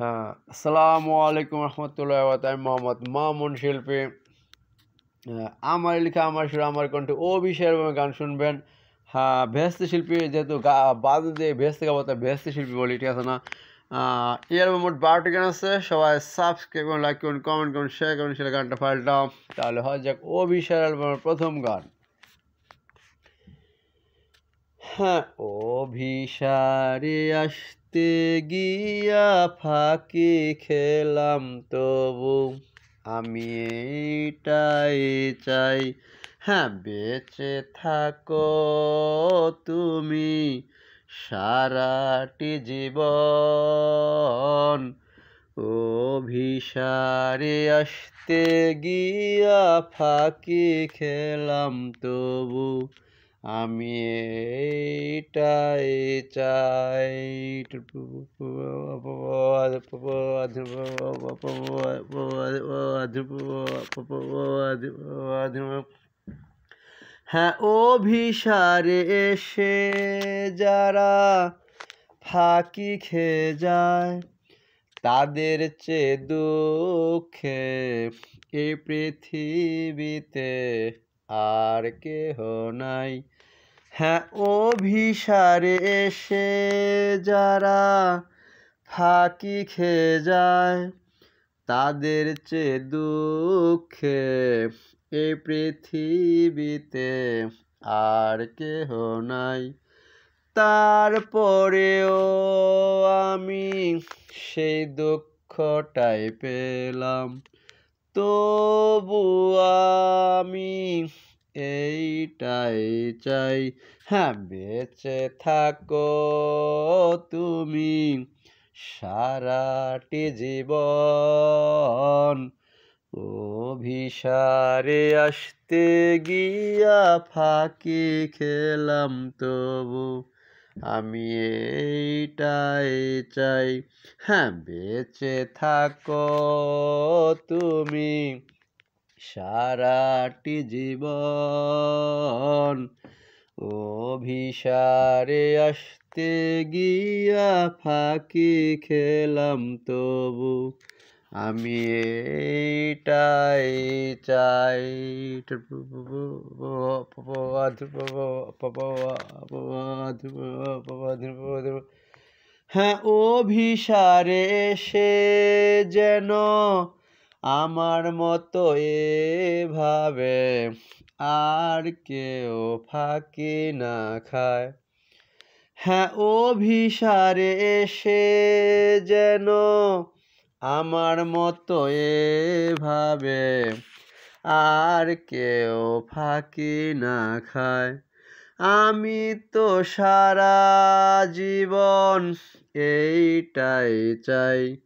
হ্যাঁ, আসসালামু আলাইকুম রহমতুল্লাহ আমি মোহাম্মদ মামুন শিল্পী। আমার লেখা আমার সুর আমার কণ্ঠে ও বিষয়ের গান শুনবেন। হ্যাঁ, ভেস্তি শিল্পী যেহেতু বাজে দিয়ে ভেস্তি গাবো তাই ভেস্তি শিল্পী বলি, ঠিক আছে না? এর মোট 12টি গান আছে। সবাই সাবস্ক্রাইব করুন, লাইক করুন, কমেন্ট করুন, শেয়ার করুন, সেটা গানটা ফাইলটাও তাহলে হয় যাক ও বিষয়ের অ্যালবামের প্রথম গান। হ্যাঁ, অভিসারে আসতে গিয়া ফাঁকি খেলাম তবু আমি এইটাই চাই। হ্যাঁ, বেঁচে থাকো তুমি সারাটি জীবন। অভিসারে আসতে গিয়া ফাঁকি খেলাম তবু আমি এইটাই চাই। হ্যাঁ, অভিসারে এসে যারা ফাঁকি খেয়ে যায় তাদের চেয়ে দুঃখে এই পৃথিবীতে আর কেহ নাই। হ্যাঁ, অভিসারে এসে যারা ফাঁকি খেয়ে যায় তাদের চেয়ে দুঃখে এই পৃথিবীতে আর কেহ নাই। তারপরেও আমি সেই দুঃখটাই পেলাম, তবু আমি এইটাই চাই। হ্যাঁ, বেঁচে থাকো তুমি সারাটি জীবন। অভিসারে আসতে গিয়া ফাঁকি খেলাম তবু আমি এইটাই চাই। হ্যাঁ, বেঁচে থাকো তুমি সারাটি জীবন। অভিসারে আসতে গিয়া ফাঁকি খেলাম তবু আমি এইটাই চাই। হ্যাঁ, অভিসারে এসে যেন আমার মতো এভাবে আর কেউ ফাঁকি না খায়। হ্যাঁ, অভিসারে এসে যেন আমার মতো এভাবে আর কেউ ফাঁকি না খায়। আমি তো সারা জীবন এইটাই চাই।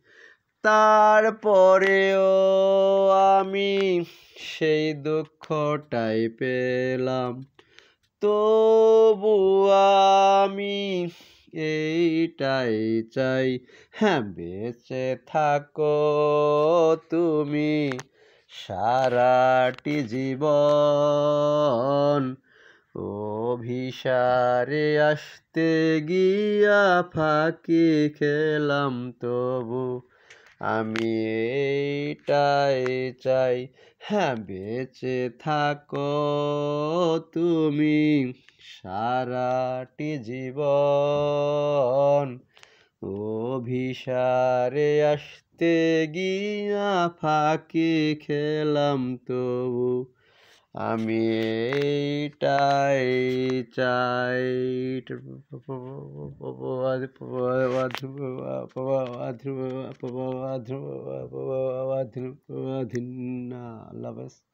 তারপরেও আমি সেই দুঃখটাই পেলাম, তবু আমি এইটাই চাই। হ্যাঁ, বেঁচে থাকো তুমি সারাটি জীবন। অভিসারে আসতে গিয়া ফাঁকি খেলাম তবু আমি এইটাই চাই। হ্যাঁ, বেঁচে থাকো তুমি সারাটি জীবন। অভিসারে আসতে গিয়া ফাঁকি খেলাম তবু আমি এইটাই চাই। আল্লাহ হাফেজ।